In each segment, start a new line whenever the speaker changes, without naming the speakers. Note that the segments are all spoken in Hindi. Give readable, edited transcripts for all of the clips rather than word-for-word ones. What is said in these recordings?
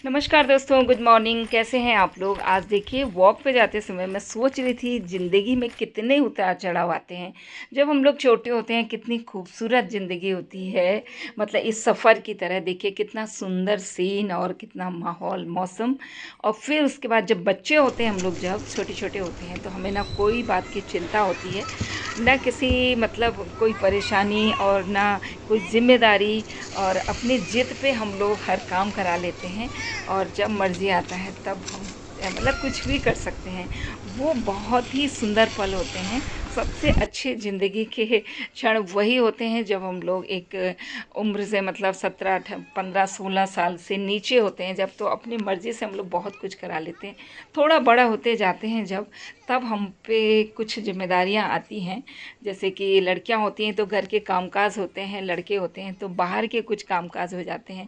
नमस्कार दोस्तों, गुड मॉर्निंग। कैसे हैं आप लोग? आज देखिए, वॉक पे जाते समय मैं सोच रही थी ज़िंदगी में कितने उतार चढ़ाव आते हैं। जब हम लोग छोटे होते हैं कितनी खूबसूरत ज़िंदगी होती है। मतलब इस सफ़र की तरह देखिए कितना सुंदर सीन और कितना माहौल मौसम। और फिर उसके बाद जब बच्चे होते हैं, हम लोग जब छोटे छोटे होते हैं तो हमें ना कोई बात की चिंता होती है, ना किसी मतलब कोई परेशानी और ना कोई जिम्मेदारी। और अपनी ज़िद पे हम लोग हर काम करा लेते हैं और जब मर्ज़ी आता है तब हम मतलब कुछ भी कर सकते हैं। वो बहुत ही सुंदर पल होते हैं। सबसे अच्छे ज़िंदगी के क्षण वही होते हैं जब हम लोग एक उम्र से मतलब 17 15 16 साल से नीचे होते हैं, जब तो अपनी मर्ज़ी से हम लोग बहुत कुछ करा लेते हैं। थोड़ा बड़ा होते जाते हैं जब, तब हम पे कुछ जिम्मेदारियां आती हैं। जैसे कि लड़कियां होती हैं तो घर के कामकाज होते हैं, लड़के होते हैं तो बाहर के कुछ कामकाज हो जाते हैं।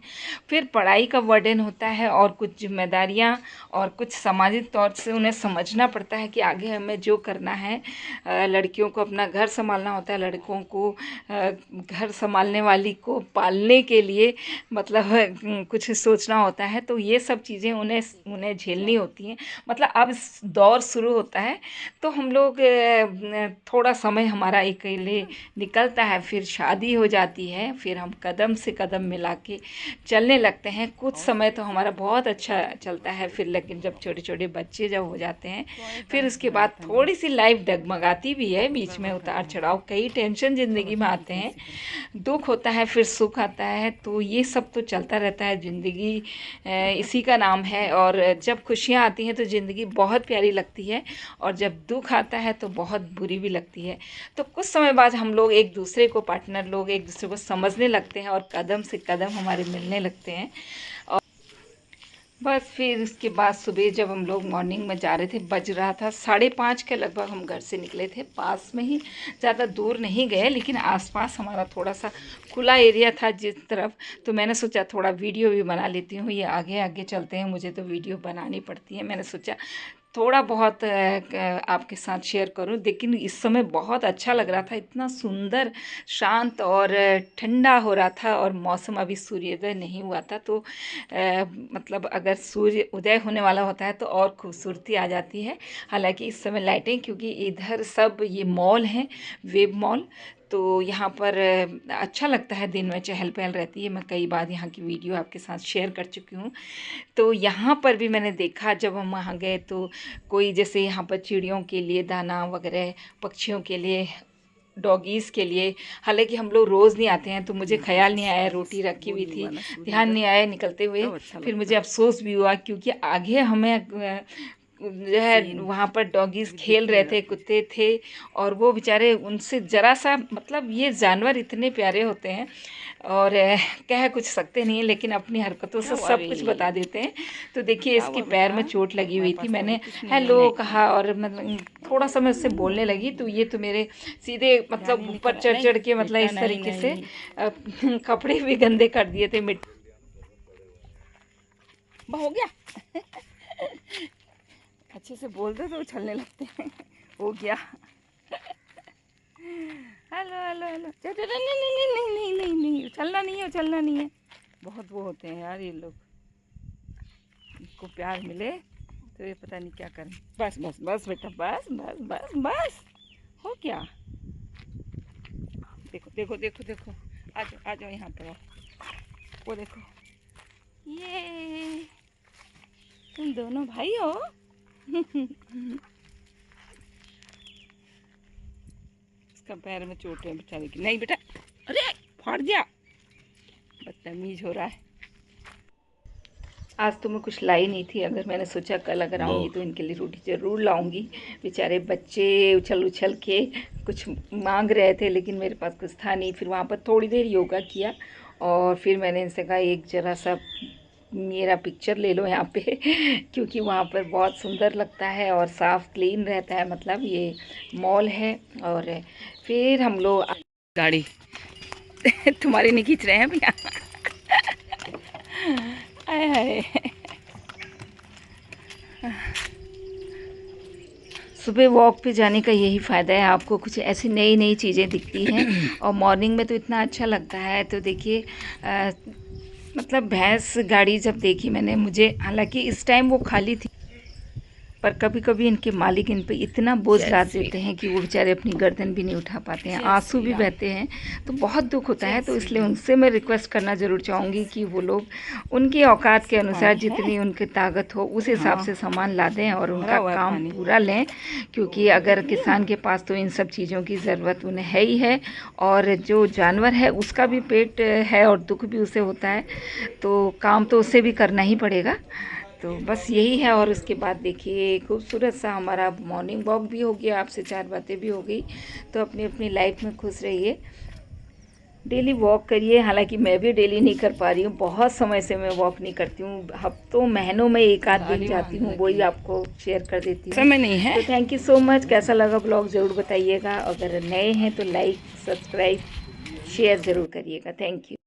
फिर पढ़ाई का बर्डन होता है और कुछ जिम्मेदारियां और कुछ सामाजिक तौर से उन्हें समझना पड़ता है कि आगे हमें जो करना है। लड़कियों को अपना घर संभालना होता है, लड़कों को घर संभालने वाली को पालने के लिए मतलब कुछ सोचना होता है। तो ये सब चीज़ें उन्हें उन्हें झेलनी होती हैं। मतलब अब दौर शुरू होता है तो हम लोग थोड़ा समय हमारा अकेले निकलता है, फिर शादी हो जाती है, फिर हम कदम से कदम मिला के चलने लगते हैं। कुछ समय तो हमारा बहुत अच्छा चलता है, फिर लेकिन जब छोटे छोटे बच्चे जब हो जाते हैं फिर उसके बाद थोड़ी सी लाइफ डगमगाती भी है। बीच में उतार चढ़ाव, कई टेंशन ज़िंदगी में आते हैं, दुख होता है फिर सुख आता है। तो ये सब तो चलता रहता है, ज़िंदगी इसी का नाम है। और जब खुशियाँ आती हैं तो ज़िंदगी बहुत प्यारी लगती है, और जब दुख आता है तो बहुत बुरी भी लगती है। तो कुछ समय बाद हम लोग एक दूसरे को, पार्टनर लोग एक दूसरे को समझने लगते हैं और कदम से कदम हमारे मिलने लगते हैं। बस फिर उसके बाद सुबह जब हम लोग मॉर्निंग में जा रहे थे, बज रहा था 5:30 के लगभग, हम घर से निकले थे। पास में ही, ज़्यादा दूर नहीं गए, लेकिन आसपास हमारा थोड़ा सा खुला एरिया था जिस तरफ। तो मैंने सोचा थोड़ा वीडियो भी बना लेती हूँ। ये आगे आगे चलते हैं, मुझे तो वीडियो बनानी पड़ती है। मैंने सोचा थोड़ा बहुत आपके साथ शेयर करूं। लेकिन इस समय बहुत अच्छा लग रहा था, इतना सुंदर, शांत और ठंडा हो रहा था। और मौसम, अभी सूर्योदय नहीं हुआ था तो मतलब अगर सूर्य उदय होने वाला होता है तो और खूबसूरती आ जाती है। हालांकि इस समय लाइटें, क्योंकि इधर सब ये मॉल हैं, वेब मॉल, तो यहाँ पर अच्छा लगता है, दिन में चहल पहल रहती है। मैं कई बार यहाँ की वीडियो आपके साथ शेयर कर चुकी हूँ। तो यहाँ पर भी मैंने देखा, जब हम वहाँ गए तो कोई जैसे यहाँ पर चिड़ियों के लिए दाना वगैरह, पक्षियों के लिए, डॉगीज़ के लिए। हालांकि हम लोग रोज़ नहीं आते हैं तो मुझे ख्याल नहीं आया, रोटी रखी हुई थी, ध्यान नहीं आया निकलते हुए। फिर मुझे अफसोस भी हुआ, क्योंकि आगे हमें जो है वहाँ पर डॉगीज़ खेल रहे थे, कुत्ते थे, और वो बेचारे, उनसे ज़रा सा मतलब, ये जानवर इतने प्यारे होते हैं और कह कुछ सकते नहीं हैं, लेकिन अपनी हरकतों से सब कुछ बता देते हैं। तो देखिए, इसकी पैर में चोट लगी हुई थी, मैंने हेलो कहा और मतलब थोड़ा सा मैं उससे बोलने लगी तो ये तो मेरे सीधे मतलब ऊपर चढ़ चढ़ के मतलब इस तरीके से कपड़े भी गंदे कर दिए थे, मिट्टी हो गया। अच्छे से बोलते तो उछलने लगते हैं। हो गया। हेलो हेलो हेलो, नहीं नहीं नहीं नहीं नहीं नहीं नहीं, उछलना नहीं है, उछलना नहीं है। बहुत वो होते हैं यार ये लोग, इनको प्यार मिले तो ये पता नहीं क्या करें। बस बस बस बेटा, बस बस बस बस, हो क्या। देखो देखो देखो देखो, आ जाओ यहाँ पर आओ। वो देखो, ये तुम दोनों भाई हो। इसका पैर में चोट है बेचारे की। नहीं बेटा, अरे फाड़ दिया, बदतमीज हो रहा है। आज तो मैं कुछ लाई नहीं थी, अगर मैंने सोचा कल अगर आऊँगी तो इनके लिए रोटी ज़रूर लाऊंगी। बेचारे बच्चे उछल उछल के कुछ मांग रहे थे, लेकिन मेरे पास कुछ था नहीं। फिर वहाँ पर थोड़ी देर योगा किया और फिर मैंने इनसे कहा एक ज़रा सा मेरा पिक्चर ले लो यहाँ पे, क्योंकि वहाँ पर बहुत सुंदर लगता है और साफ़ क्लीन रहता है। मतलब ये मॉल है। और फिर हम लोग गाड़ी तुम्हारे नहीं खींच रहे हैं भैया। आए हाय, सुबह वॉक पे जाने का यही फ़ायदा है, आपको कुछ ऐसी नई नई चीज़ें दिखती हैं। और मॉर्निंग में तो इतना अच्छा लगता है। तो देखिए मतलब भैंस गाड़ी जब देखी मैंने, मुझे हालांकि इस टाइम वो खाली थी, पर कभी कभी इनके मालिक इन पे इतना बोझ लाद देते हैं कि वो बेचारे अपनी गर्दन भी नहीं उठा पाते हैं, आंसू भी बहते हैं, तो बहुत दुख होता है। तो इसलिए उनसे मैं रिक्वेस्ट करना ज़रूर चाहूँगी कि वो लोग उनकी औकात के अनुसार जितनी उनकी ताकत हो उस हिसाब से सामान ला दें और उनका काम पूरा लें, क्योंकि अगर किसान के पास तो इन सब चीज़ों की ज़रूरत उन्हें है ही है, और जो जानवर है उसका भी पेट है और दुख भी उसे होता है, तो काम तो उसे भी करना ही पड़ेगा। तो बस यही है। और उसके बाद देखिए खूबसूरत सा हमारा मॉर्निंग वॉक भी हो गया, आपसे 4 बातें भी हो गई। तो अपनी अपनी लाइफ में खुश रहिए, डेली वॉक करिए। हालांकि मैं भी डेली नहीं कर पा रही हूँ, बहुत समय से मैं वॉक नहीं करती हूँ, हफ्तों महीनों में एक आध दिन जाती हूँ, वही आपको शेयर कर देती हूँ। समय नहीं है। तो थैंक यू सो मच। कैसा लगा ब्लॉग ज़रूर बताइएगा, अगर नए हैं तो लाइक सब्सक्राइब शेयर ज़रूर करिएगा। Thank you.